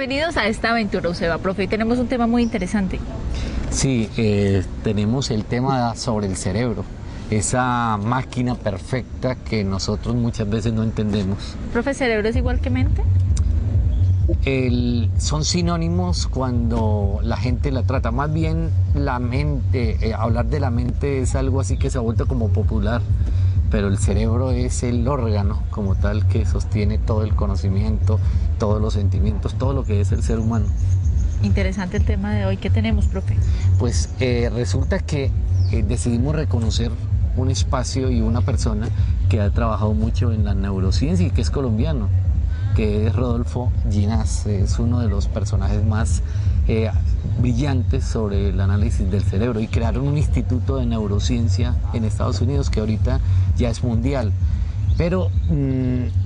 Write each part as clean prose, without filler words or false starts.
Bienvenidos a esta aventura UCEBA, profe. Hoy tenemos un tema muy interesante. Sí, tenemos el tema sobre el cerebro, esa máquina perfecta que nosotros muchas veces no entendemos. Profe, ¿cerebro es igual que mente? Son sinónimos cuando la gente la trata. Más bien la mente, hablar de la mente es algo así que se ha vuelto como popular, pero el cerebro es el órgano como tal que sostiene todo el conocimiento, todos los sentimientos, todo lo que es el ser humano. Interesante el tema de hoy. ¿Qué tenemos, profe? Pues resulta que decidimos reconocer un espacio y una persona que ha trabajado mucho en la neurociencia y que es colombiano, que es Rodolfo Ginás. Es uno de los personajes más brillantes sobre el análisis del cerebro, y crearon un instituto de neurociencia en Estados Unidos que ahorita ya es mundial. Pero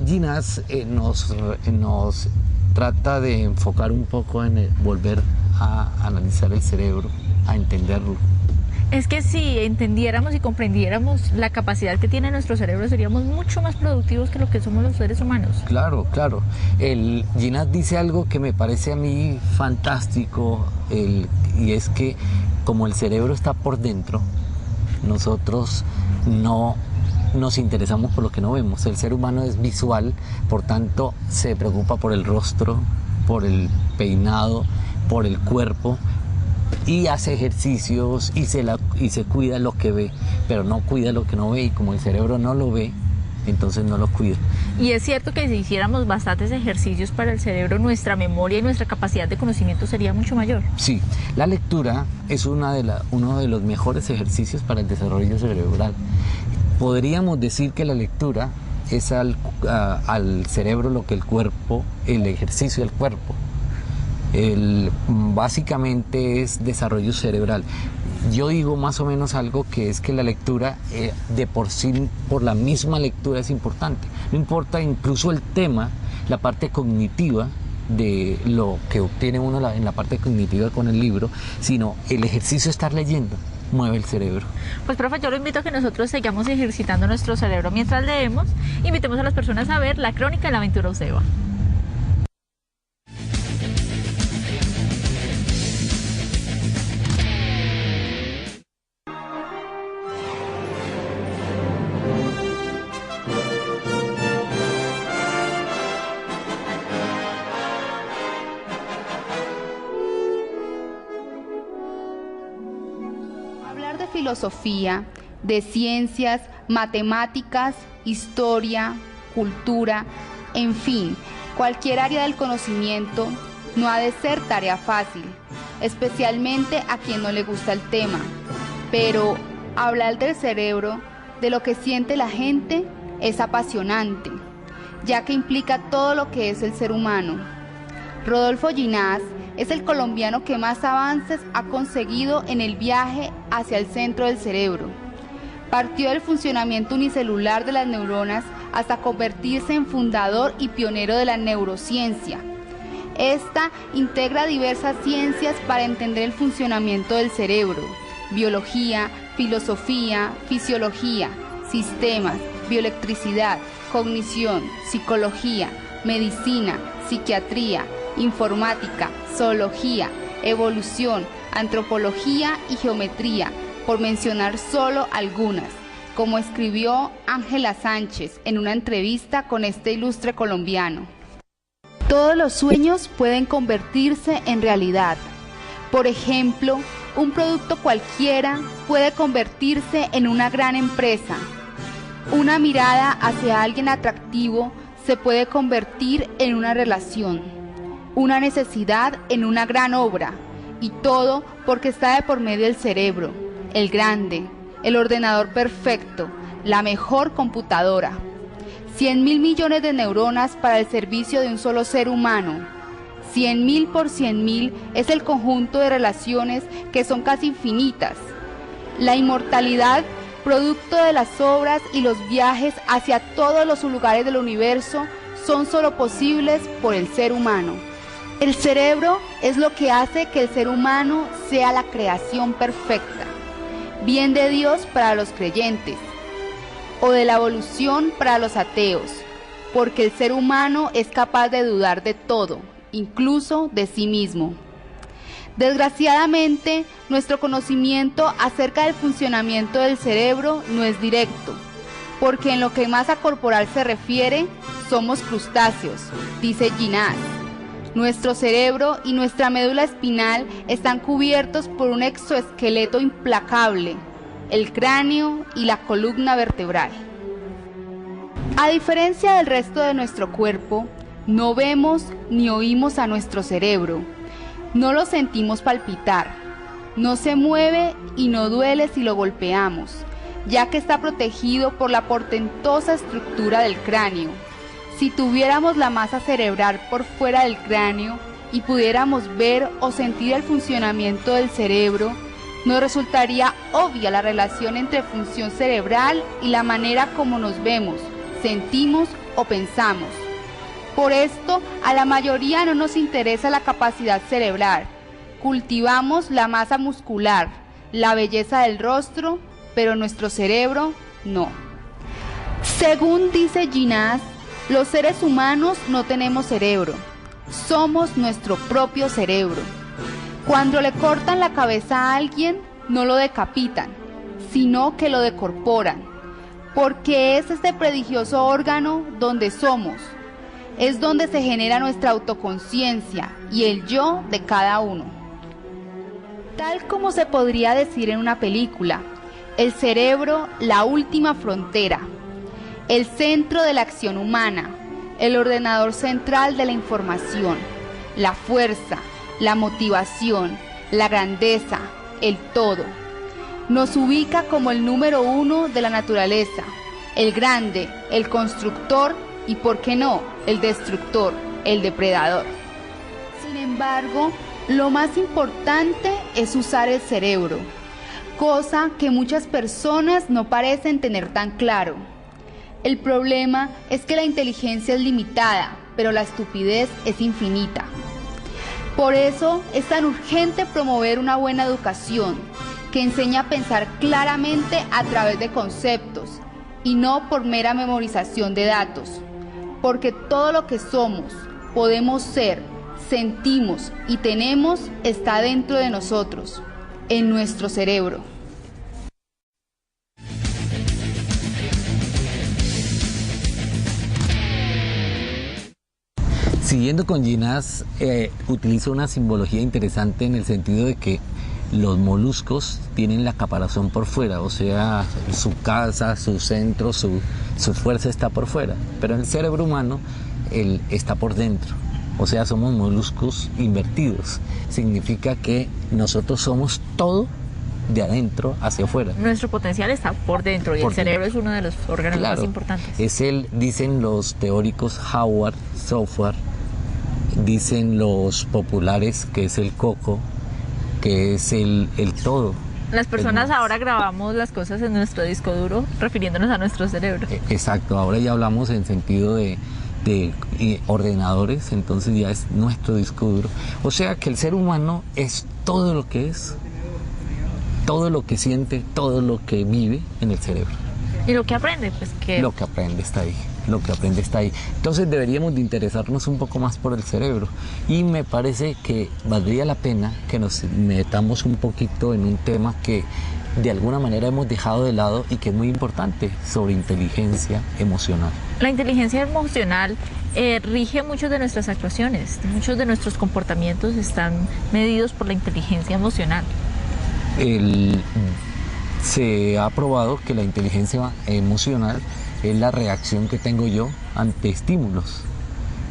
Ginás nos trata de enfocar un poco en volver a analizar el cerebro, a entenderlo. Es que si entendiéramos y comprendiéramos la capacidad que tiene nuestro cerebro, seríamos mucho más productivos que lo que somos los seres humanos. Claro, claro. Ginás dice algo que me parece a mí fantástico, y es que como el cerebro está por dentro, nosotros no nos interesamos por lo que no vemos. El ser humano es visual, por tanto se preocupa por el rostro, por el peinado, por el cuerpo, y hace ejercicios y se cuida lo que ve, pero no cuida lo que no ve, y como el cerebro no lo ve, entonces no lo cuida. Y es cierto que si hiciéramos bastantes ejercicios para el cerebro, nuestra memoria y nuestra capacidad de conocimiento sería mucho mayor. Sí, la lectura es uno de los mejores ejercicios para el desarrollo cerebral. Podríamos decir que la lectura es al cerebro lo que el cuerpo, el ejercicio del cuerpo. Básicamente es desarrollo cerebral. Yo digo más o menos algo, que es que la lectura de por sí, por la misma lectura, es importante. No importa incluso el tema, la parte cognitiva de lo que obtiene uno en la parte cognitiva con el libro, sino el ejercicio de estar leyendo mueve el cerebro. Pues profe, yo lo invito a que nosotros sigamos ejercitando nuestro cerebro mientras leemos. Invitemos a las personas a ver la crónica de la aventura UCEBA. Hablar de filosofía, de ciencias, matemáticas, historia, cultura, en fin, cualquier área del conocimiento no ha de ser tarea fácil, especialmente a quien no le gusta el tema. Pero hablar del cerebro, de lo que siente la gente, es apasionante, ya que implica todo lo que es el ser humano. Rodolfo Ginás es el colombiano que más avances ha conseguido en el viaje hacia el centro del cerebro. Partió del funcionamiento unicelular de las neuronas hasta convertirse en fundador y pionero de la neurociencia. Esta integra diversas ciencias para entender el funcionamiento del cerebro: biología, filosofía, fisiología, sistemas, bioelectricidad, cognición, psicología, medicina, psiquiatría, informática, zoología, evolución, antropología y geometría, por mencionar solo algunas, como escribió Ángela Sánchez en una entrevista con este ilustre colombiano. Todos los sueños pueden convertirse en realidad. Por ejemplo, un producto cualquiera puede convertirse en una gran empresa. Una mirada hacia alguien atractivo se puede convertir en una relación. Una necesidad en una gran obra, y todo porque está de por medio del cerebro, el grande, el ordenador perfecto, la mejor computadora. 100.000 millones de neuronas para el servicio de un solo ser humano. 100.000 por 100.000 es el conjunto de relaciones que son casi infinitas. La inmortalidad, producto de las obras y los viajes hacia todos los lugares del universo, son solo posibles por el ser humano. El cerebro es lo que hace que el ser humano sea la creación perfecta, bien de Dios para los creyentes, o de la evolución para los ateos, porque el ser humano es capaz de dudar de todo incluso de sí mismo. Desgraciadamente, nuestro conocimiento acerca del funcionamiento del cerebro no es directo, porque en lo que masa corporal se refiere, somos crustáceos, dice Ginás. Nuestro cerebro y nuestra médula espinal están cubiertos por un exoesqueleto implacable, el cráneo y la columna vertebral. A diferencia del resto de nuestro cuerpo, no vemos ni oímos a nuestro cerebro, no lo sentimos palpitar, no se mueve y no duele si lo golpeamos, ya que está protegido por la portentosa estructura del cráneo. Si tuviéramos la masa cerebral por fuera del cráneo y pudiéramos ver o sentir el funcionamiento del cerebro, nos resultaría obvia la relación entre función cerebral y la manera como nos vemos, sentimos o pensamos. Por esto, a la mayoría no nos interesa la capacidad cerebral. Cultivamos la masa muscular, la belleza del rostro, pero nuestro cerebro no. Según dice Ginás, los seres humanos no tenemos cerebro, somos nuestro propio cerebro. Cuando le cortan la cabeza a alguien, no lo decapitan, sino que lo decorporan, porque es este prodigioso órgano donde somos, es donde se genera nuestra autoconciencia y el yo de cada uno. Tal como se podría decir en una película, el cerebro, la última frontera, el centro de la acción humana, el ordenador central de la información, la fuerza, la motivación, la grandeza, el todo. Nos ubica como el número uno de la naturaleza, el grande, el constructor y, ¿por qué no?, el destructor, el depredador. Sin embargo, lo más importante es usar el cerebro, cosa que muchas personas no parecen tener tan claro. El problema es que la inteligencia es limitada, pero la estupidez es infinita. Por eso es tan urgente promover una buena educación, que enseña a pensar claramente a través de conceptos, y no por mera memorización de datos. Porque todo lo que somos, podemos ser, sentimos y tenemos está dentro de nosotros, en nuestro cerebro. Siguiendo con Ginás, utiliza una simbología interesante en el sentido de que los moluscos tienen la caparazón por fuera, o sea, su casa, su centro, su fuerza está por fuera, pero en el cerebro humano él está por dentro, o sea, somos moluscos invertidos. Significa que nosotros somos todo de adentro hacia afuera. Nuestro potencial está por dentro y el cerebro es uno de los órganos más importantes. Es dicen los teóricos Howard, Software, dicen los populares que es el coco, que es el todo. Las personas ahora grabamos las cosas en nuestro disco duro refiriéndonos a nuestro cerebro. Exacto, ahora ya hablamos en sentido de ordenadores, entonces ya es nuestro disco duro. O sea que el ser humano es todo lo que es, todo lo que siente, todo lo que vive en el cerebro. ¿Y lo que aprende? Pues que... Lo que aprende está ahí. Lo que aprende está ahí. Entonces deberíamos de interesarnos un poco más por el cerebro. Y me parece que valdría la pena que nos metamos un poquito en un tema que de alguna manera hemos dejado de lado y que es muy importante, sobre inteligencia emocional. La inteligencia emocional rige muchas de nuestras actuaciones. Muchos de nuestros comportamientos están medidos por la inteligencia emocional. Se ha probado que la inteligencia emocional es la reacción que tengo yo ante estímulos.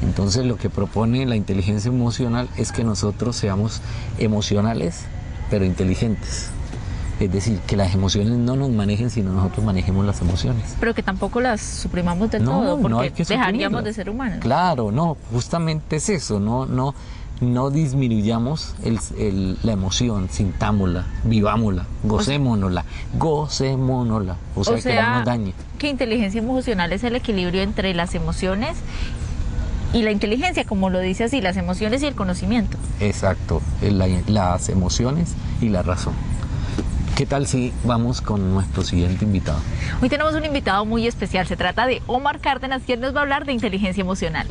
Entonces lo que propone la inteligencia emocional es que nosotros seamos emocionales pero inteligentes. Es decir, que las emociones no nos manejen, sino nosotros manejemos las emociones. Pero que tampomo las suprimamos del todo, porque no hay que dejaríamos de ser humanos. Claro, no, justamente es eso, no disminuyamos la emoción, sintámosla, vivámosla, gocémonosla. O sea, que no nos dañe. Que inteligencia emocional es el equilibrio entre las emociones y la inteligencia, como lo dice así, las emociones y el conocimiento. Exacto, las emociones y la razón. ¿Qué tal si vamos con nuestro siguiente invitado? Hoy tenemos un invitado muy especial, se trata de Omar Cárdenas, quien nos va a hablar de inteligencia emocional.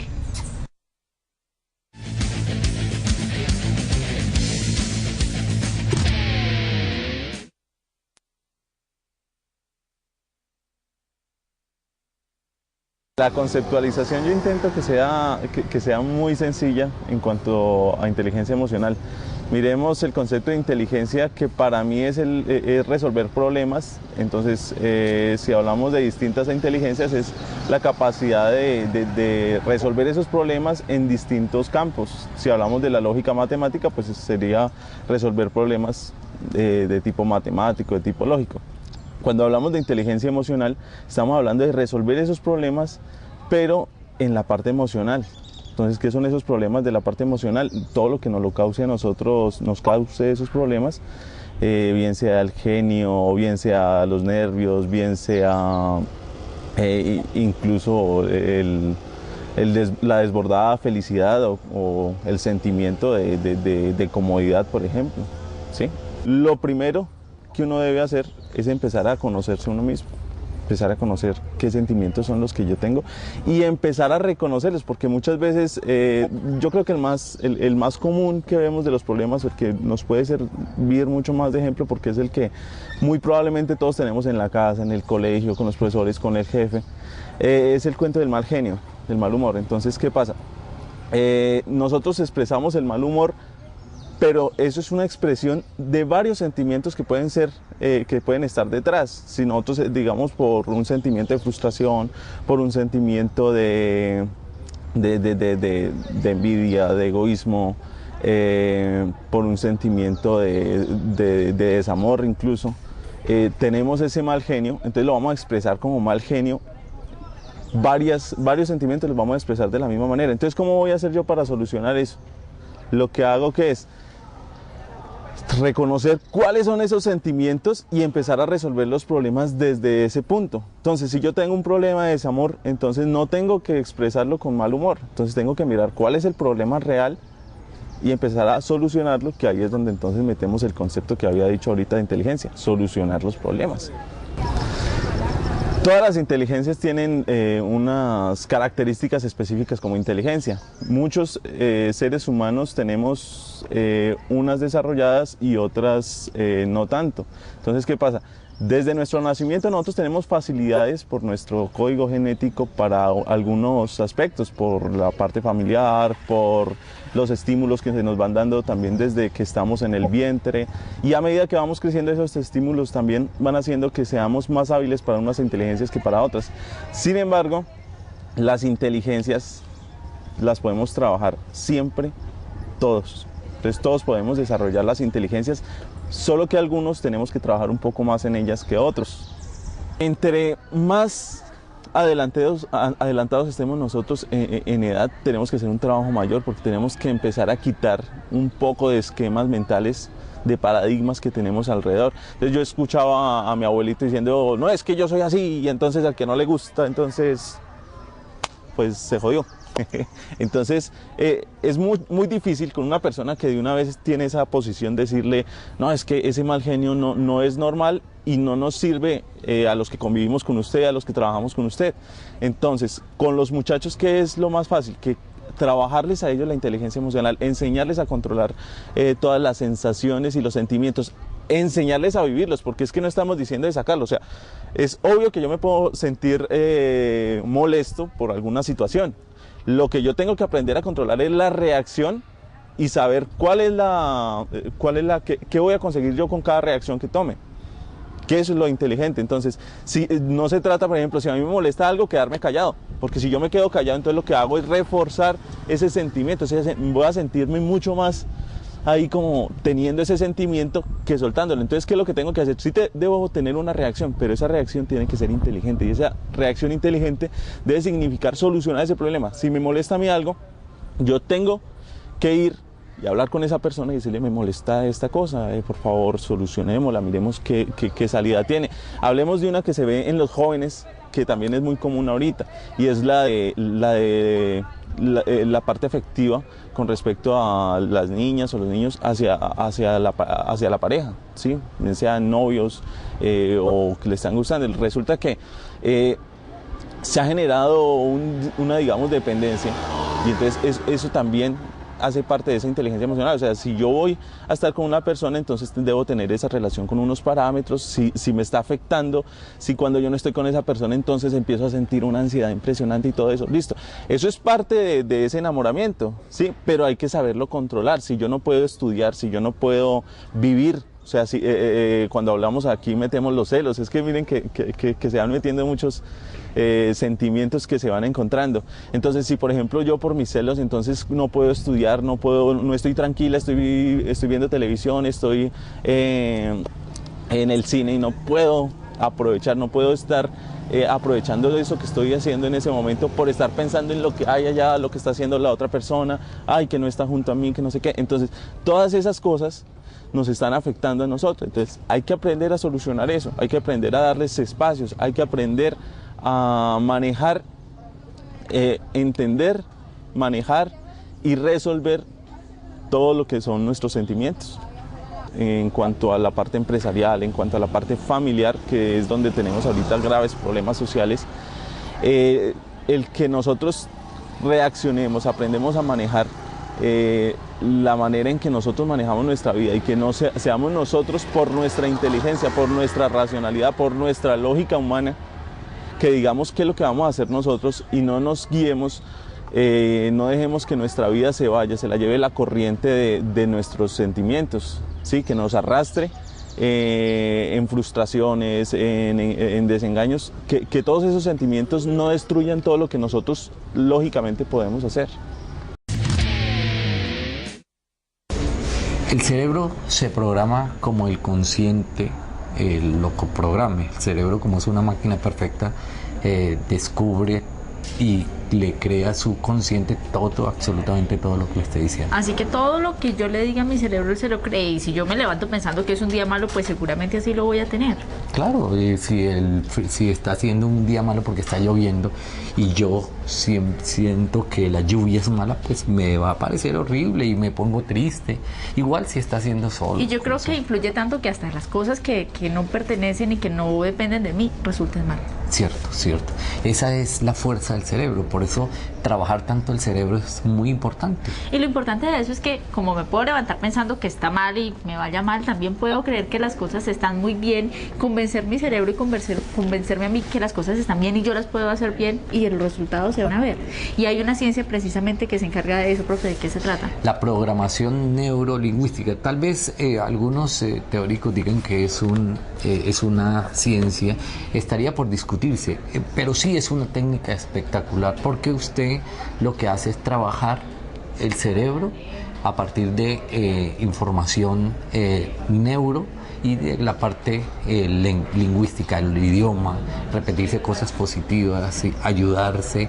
La conceptualización yo intento que sea muy sencilla en cuanto a inteligencia emocional. Miremos el concepto de inteligencia, que para mí es resolver problemas. Entonces, si hablamos de distintas inteligencias, es la capacidad de resolver esos problemas en distintos campos. Si hablamos de la lógica matemática, pues sería resolver problemas de tipo matemático, de tipo lógico. Cuando hablamos de inteligencia emocional, estamos hablando de resolver esos problemas, pero en la parte emocional. Entonces, ¿qué son esos problemas de la parte emocional? Todo lo que nos lo cause a nosotros, nos cause esos problemas, bien sea el genio, bien sea los nervios, bien sea incluso la desbordada felicidad o el sentimiento de comodidad, por ejemplo, ¿sí? Lo primero que uno debe hacer es empezar a conocerse uno mismo, empezar a conocer qué sentimientos son los que yo tengo y empezar a reconocerlos, porque muchas veces yo creo que el más común que vemos de los problemas, el que nos puede servir mucho más de ejemplo, porque es el que muy probablemente todos tenemos en la casa, en el colegio, con los profesores, con el jefe, es el cuento del mal genio, del mal humor. Entonces, ¿qué pasa? Nosotros expresamos el mal humor, pero eso es una expresión de varios sentimientos que pueden estar detrás. Si nosotros, digamos, por un sentimiento de frustración, por un sentimiento de envidia, de egoísmo, por un sentimiento de desamor incluso, tenemos ese mal genio, entonces lo vamos a expresar como mal genio. Varios sentimientos los vamos a expresar de la misma manera. Entonces, ¿cómo voy a hacer yo para solucionar eso? Lo que hago que es reconocer cuáles son esos sentimientos y empezar a resolver los problemas desde ese punto. Entonces, si yo tengo un problema de desamor, entonces no tengo que expresarlo con mal humor. Entonces tengo que mirar cuál es el problema real y empezar a solucionarlo, que ahí es donde entonces metemos el concepto que había dicho ahorita de inteligencia, solucionar los problemas. Todas las inteligencias tienen unas características específicas como inteligencia. Muchos seres humanos tenemos unas desarrolladas y otras no tanto. Entonces, ¿qué pasa? Desde nuestro nacimiento nosotros tenemos facilidades por nuestro código genético para algunos aspectos, por la parte familiar, por los estímulos que se nos van dando también desde que estamos en el vientre, y a medida que vamos creciendo esos estímulos también van haciendo que seamos más hábiles para unas inteligencias que para otras. Sin embargo, las inteligencias las podemos trabajar siempre todos. Entonces todos podemos desarrollar las inteligencias, solo que algunos tenemos que trabajar un poco más en ellas que otros. Entre más adelantados estemos nosotros en edad, tenemos que hacer un trabajo mayor, porque tenemos que empezar a quitar un poco de esquemas mentales, de paradigmas que tenemos alrededor. Entonces yo escuchaba a mi abuelito diciendo, no, es que yo soy así, y entonces al que no le gusta, entonces pues se jodió. Entonces es muy difícil con una persona que de una vez tiene esa posición decirle, no, es que ese mal genio no es normal y no nos sirve a los que convivimos con usted, a los que trabajamos con usted. Entonces, con los muchachos, ¿qué es lo más fácil? Que trabajarles a ellos la inteligencia emocional, enseñarles a controlar todas las sensaciones y los sentimientos, enseñarles a vivirlos, porque es que no estamos diciendo de sacarlos. O sea, es obvio que yo me puedo sentir molesto por alguna situación. Lo que yo tengo que aprender a controlar es la reacción y saber qué voy a conseguir yo con cada reacción que tome. Que eso es lo inteligente. Entonces, si no se trata, por ejemplo, si a mí me molesta algo, quedarme callado, porque si yo me quedo callado, entonces lo que hago es reforzar ese sentimiento, voy a sentirme mucho más ahí como teniendo ese sentimiento que soltándolo. Entonces, ¿qué es lo que tengo que hacer? Sí debo tener una reacción, pero esa reacción tiene que ser inteligente, y esa reacción inteligente debe significar solucionar ese problema. Si me molesta a mí algo, yo tengo que ir y hablar con esa persona y decirle, me molesta esta cosa, por favor solucionémosla, miremos qué salida tiene. Hablemos de una que se ve en los jóvenes, que también es muy común ahorita, y es la parte afectiva con respecto a las niñas o los niños hacia la pareja, ¿sí? Sean novios o que le están gustando. Resulta que se ha generado una, digamos, dependencia, y entonces eso también hace parte de esa inteligencia emocional. O sea, si yo voy a estar con una persona, entonces debo tener esa relación con unos parámetros. Si me está afectando, si cuando yo no estoy con esa persona, entonces empiezo a sentir una ansiedad impresionante y todo eso. Listo. Eso es parte de ese enamoramiento, ¿sí? Pero hay que saberlo controlar. Si yo no puedo estudiar, si yo no puedo vivir, o sea, cuando hablamos aquí metemos los celos, es que miren que se van metiendo muchos sentimientos que se van encontrando. Entonces, si por ejemplo yo por mis celos, entonces no puedo estudiar, no estoy tranquila, estoy viendo televisión, estoy en el cine y no puedo aprovechar, no puedo estar aprovechando eso que estoy haciendo en ese momento por estar pensando en lo que hay allá, lo que está haciendo la otra persona, ay, que no está junto a mí, que no sé qué. Entonces, todas esas cosas nos están afectando a nosotros. Entonces, hay que aprender a solucionar eso, hay que aprender a darles espacios, hay que aprender a manejar, entender, manejar y resolver todo lo que son nuestros sentimientos. En cuanto a la parte empresarial, en cuanto a la parte familiar, que es donde tenemos ahorita graves problemas sociales, el que nosotros reaccionemos, aprendemos a manejar la manera en que nosotros manejamos nuestra vida y que no seamos nosotros por nuestra inteligencia, por nuestra racionalidad, por nuestra lógica humana, que digamos qué es lo que vamos a hacer nosotros y no nos guiemos, no dejemos que nuestra vida se vaya, se la lleve la corriente de nuestros sentimientos, ¿sí? Que nos arrastre en frustraciones, en desengaños, que todos esos sentimientos no destruyan todo lo que nosotros lógicamente podemos hacer. El cerebro se programa como el consciente lo programe. El cerebro, como es una máquina perfecta, descubre y le crea a su consciente todo, absolutamente todo lo que le esté diciendo. Así que todo lo que yo le diga a mi cerebro, él se lo cree. Y si yo me levanto pensando que es un día malo, pues seguramente así lo voy a tener. Claro, y si está haciendo un día malo porque está lloviendo y yo siento que la lluvia es mala, pues me va a parecer horrible y me pongo triste. Igual si está haciendo sol. Y yo creo que influye tanto que hasta las cosas que no pertenecen y que no dependen de mí resulten mal. Cierto, cierto. Esa es la fuerza del cerebro, por eso trabajar tanto el cerebro es muy importante. Y lo importante de eso es que como me puedo levantar pensando que está mal y me vaya mal, también puedo creer que las cosas están muy bien, convencer mi cerebro y convencerme a mí que las cosas están bien y yo las puedo hacer bien y los resultados se van a ver. Y hay una ciencia precisamente que se encarga de eso, profe. ¿De qué se trata? La programación neurolingüística. Tal vez algunos teóricos digan que es una ciencia, estaría por discutirse, pero sí es una técnica espectacular porque usted lo que hace es trabajar el cerebro a partir de información neuro y de la parte lingüística, el idioma, repetirse cosas positivas, ayudarse,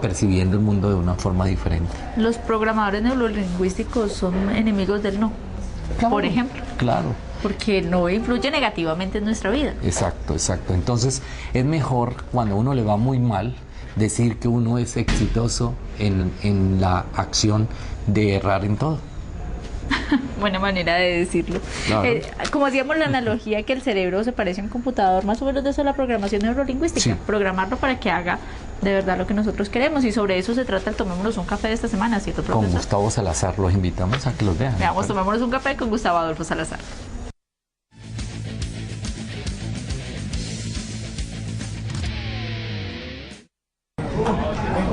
percibiendo el mundo de una forma diferente. Los programadores neurolingüísticos son enemigos del no, claro, por ejemplo. Claro. Porque el no influye negativamente en nuestra vida. Exacto, exacto. Entonces es mejor cuando uno le va muy mal decir que uno es exitoso en la acción de errar en todo. Buena manera de decirlo. Claro. Como hacíamos la analogía que el cerebro se parece a un computador, más o menos de eso es la programación neurolingüística. Sí. Programarlo para que haga de verdad lo que nosotros queremos, y sobre eso se trata el Tomémonos un Café de esta semana, ¿cierto, profesor? Con Gustavo Salazar, los invitamos a que los vean. Veamos, Tomémonos un Café con Gustavo Adolfo Salazar.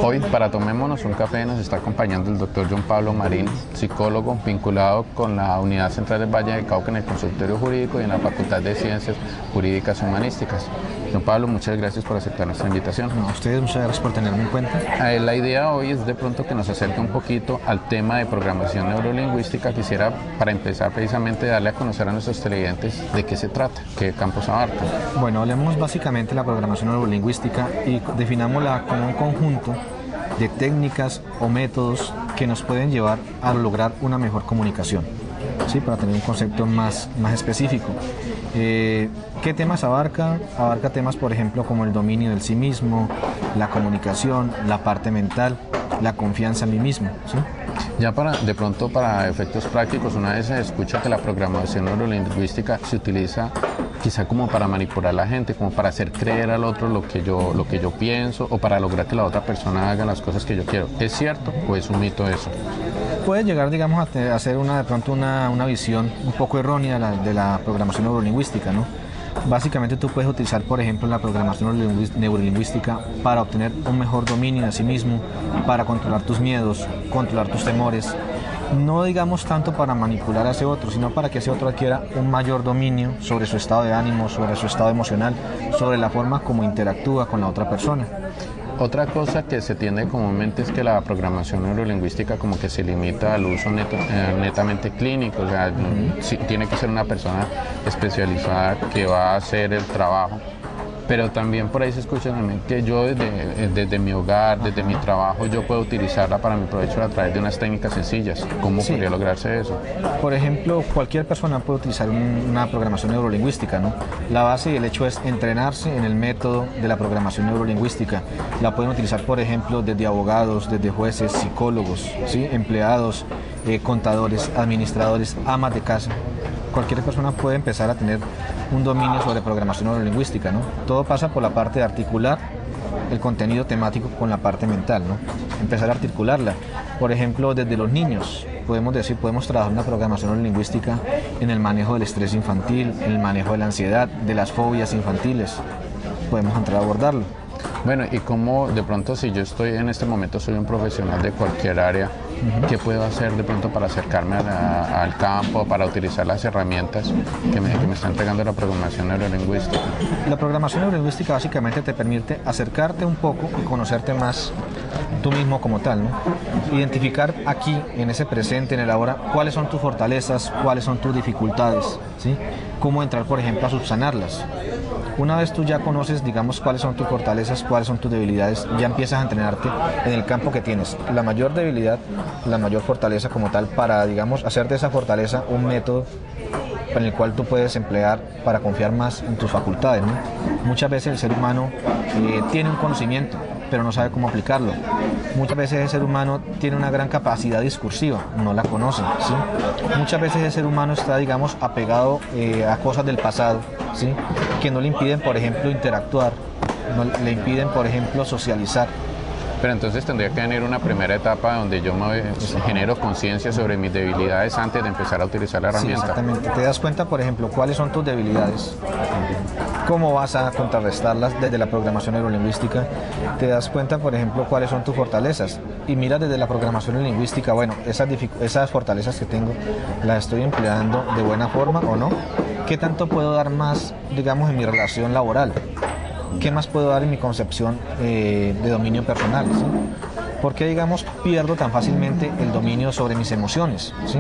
Hoy, para Tomémonos un Café, nos está acompañando el doctor John Pablo Marín, psicólogo vinculado con la Unidad Central del Valle del Cauca en el Consultorio Jurídico y en la Facultad de Ciencias Jurídicas y Humanísticas. Don Pablo, muchas gracias por aceptar nuestra invitación. A ustedes, muchas gracias por tenerme en cuenta. La idea hoy es de pronto que nos acerque un poquito al tema de programación neurolingüística. Quisiera, para empezar, precisamente darle a conocer a nuestros televidentes de qué se trata, qué campos abarca. Bueno, hablemos básicamente de la programación neurolingüística y definámosla como un conjunto de técnicas o métodos que nos pueden llevar a lograr una mejor comunicación, ¿sí? Para tener un concepto más específico. ¿Qué temas abarca? Abarca temas, por ejemplo, como el dominio del sí mismo, la comunicación, la parte mental, la confianza en mí mismo, ¿sí? Ya de pronto para efectos prácticos, una vez se escucha que la programación neurolingüística se utiliza quizá como para manipular a la gente, como para hacer creer al otro lo que yo pienso, o para lograr que la otra persona haga las cosas que yo quiero. ¿Es cierto o es un mito eso? puede llegar, digamos, a hacer de pronto una visión un poco errónea de la programación neurolingüística, ¿no? Básicamente tú puedes utilizar, por ejemplo, la programación neurolingüística para obtener un mejor dominio de sí mismo, para controlar tus miedos, controlar tus temores, no digamos tanto para manipular a ese otro, sino para que ese otro adquiera un mayor dominio sobre su estado de ánimo, sobre su estado emocional, sobre la forma como interactúa con la otra persona. Otra cosa que se tiende comúnmente es que la programación neurolingüística como que se limita al uso netamente clínico, o sea, sí, tiene que ser una persona especializada que va a hacer el trabajo. Pero también por ahí se escucha también que yo desde mi hogar, desde mi trabajo, yo puedo utilizarla para mi provecho a través de unas técnicas sencillas. ¿Cómo podría lograrse eso? Por ejemplo, cualquier persona puede utilizar una programación neurolingüística, ¿no? La base y el hecho es entrenarse en el método de la programación neurolingüística. La pueden utilizar, por ejemplo, desde abogados, desde jueces, psicólogos, ¿sí? Empleados, contadores, administradores, amas de casa. Cualquier persona puede empezar a tener un dominio sobre programación neurolingüística, ¿no? Todo pasa por la parte de articular el contenido temático con la parte mental, ¿no? Empezar a articularla. Por ejemplo, desde los niños, podemos trabajar una programación neurolingüística en el manejo del estrés infantil, en el manejo de la ansiedad, de las fobias infantiles. Podemos entrar a abordarlo. Bueno, y cómo de pronto si yo estoy en este momento, soy un profesional de cualquier área, ¿qué puedo hacer de pronto para acercarme al campo, para utilizar las herramientas que me está entregando la programación neurolingüística? La programación neurolingüística básicamente te permite acercarte un poco y conocerte más tú mismo como tal, ¿no? Identificar aquí, en ese presente, en el ahora, cuáles son tus fortalezas, cuáles son tus dificultades, ¿sí? Cómo entrar, por ejemplo, a subsanarlas. Una vez tú ya conoces, digamos, cuáles son tus fortalezas, cuáles son tus debilidades, ya empiezas a entrenarte en el campo que tienes. La mayor debilidad, la mayor fortaleza como tal, para, digamos, hacer de esa fortaleza un método en el cual tú puedes emplear para confiar más en tus facultades, ¿no? Muchas veces el ser humano tiene un conocimiento, pero no sabe cómo aplicarlo. Muchas veces el ser humano tiene una gran capacidad discursiva, no la conoce, ¿sí? Muchas veces el ser humano está, digamos, apegado a cosas del pasado, ¿sí? Que no le impiden, por ejemplo, interactuar, no le impiden, por ejemplo, socializar. Pero entonces tendría que venir una primera etapa donde yo me genero conciencia sobre mis debilidades antes de empezar a utilizar la herramienta. Sí, exactamente. Te das cuenta, por ejemplo, cuáles son tus debilidades, cómo vas a contrarrestarlas desde la programación neurolingüística. Te das cuenta, por ejemplo, cuáles son tus fortalezas y mira desde la programación neurolingüística, bueno, esas fortalezas que tengo, ¿las estoy empleando de buena forma o no? ¿Qué tanto puedo dar más, digamos, en mi relación laboral? ¿Qué más puedo dar en mi concepción de dominio personal? ¿Sí? ¿Por qué, digamos, pierdo tan fácilmente el dominio sobre mis emociones? ¿Sí?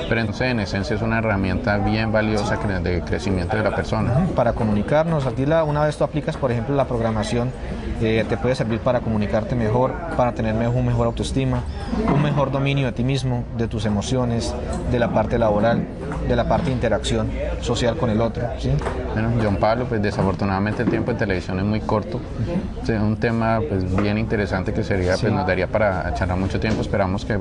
Pero entonces, en esencia, es una herramienta bien valiosa de crecimiento de la persona. Para comunicarnos, a ti una vez tú aplicas, por ejemplo, la programación, te puede servir para comunicarte mejor, para tener un mejor autoestima, un mejor dominio de ti mismo, de tus emociones, de la parte laboral, de la parte de interacción social con el otro, ¿sí? Bueno, John Pablo, pues desafortunadamente el tiempo de televisión es muy corto. Es un tema pues bien interesante que sería, pues nos daría para charlar mucho tiempo. Esperamos que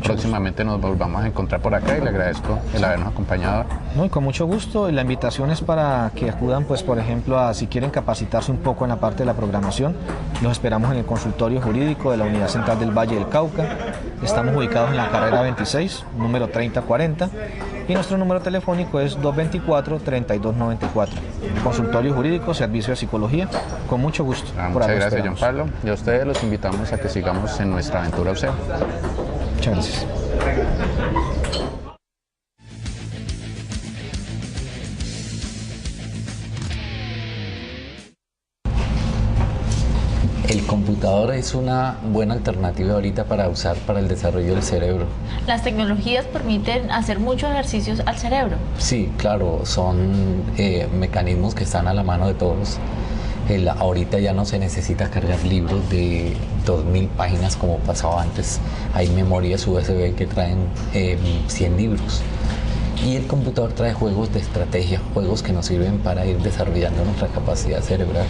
próximamente nos volvamos a encontrar por acá y le agradezco el habernos acompañado. No, y con mucho gusto, y la invitación es para que acudan, pues por ejemplo, si quieren capacitarse un poco en la parte de la programación, los esperamos en el consultorio jurídico de la Unidad Central del Valle del Cauca. Estamos ubicados en la carrera 26, número 3040, y nuestro número telefónico es 224-3294. Consultorio jurídico, servicio de psicología, con mucho gusto. Muchas gracias, John Pablo, y a ustedes los invitamos a que sigamos en nuestra aventura UCEO. Muchas gracias. El computador es una buena alternativa ahorita para usar para el desarrollo del cerebro. Las tecnologías permiten hacer muchos ejercicios al cerebro. Sí, claro, son mecanismos que están a la mano de todos. Ahorita ya no se necesita cargar libros de 2000 páginas como pasaba antes. Hay memorias USB que traen 100 libros. Y el computador trae juegos de estrategia, juegos que nos sirven para ir desarrollando nuestra capacidad cerebral.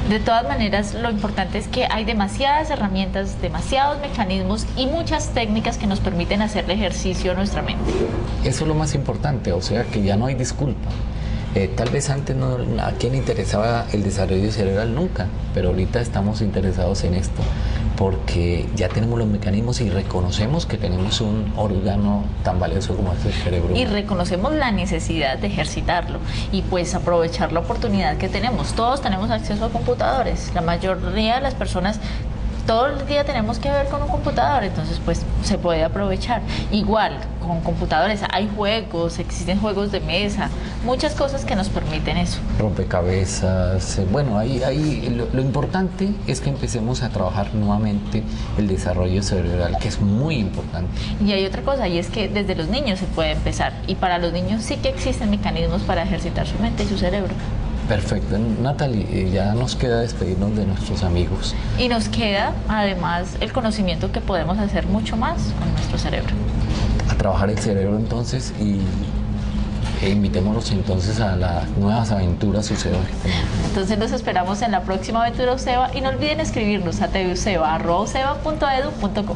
De todas maneras, lo importante es que hay demasiadas herramientas, demasiados mecanismos y muchas técnicas que nos permiten hacer el ejercicio a nuestra mente. Eso es lo más importante, o sea que ya no hay disculpa. Tal vez antes a quién interesaba el desarrollo cerebral nunca, pero ahorita estamos interesados en esto. porque ya tenemos los mecanismos y reconocemos que tenemos un órgano tan valioso como es el cerebro. Y reconocemos la necesidad de ejercitarlo y pues aprovechar la oportunidad que tenemos. Todos tenemos acceso a computadores, la mayoría de las personas todo el día tenemos que ver con un computador, entonces pues se puede aprovechar. Igual, con computadores hay juegos, existen juegos de mesa, muchas cosas que nos permiten eso. Rompecabezas, bueno, lo importante es que empecemos a trabajar nuevamente el desarrollo cerebral, que es muy importante. Y hay otra cosa, y es que desde los niños se puede empezar, y para los niños sí que existen mecanismos para ejercitar su mente y su cerebro. Perfecto. Natalie, ya nos queda despedirnos de nuestros amigos. Y nos queda, además, el conocimiento que podemos hacer mucho más con nuestro cerebro. A trabajar el cerebro entonces e invitémonos entonces a las nuevas aventuras UCEBA. Entonces nos esperamos en la próxima aventura UCEBA y no olviden escribirnos a tvuceba@uceba.edu.co.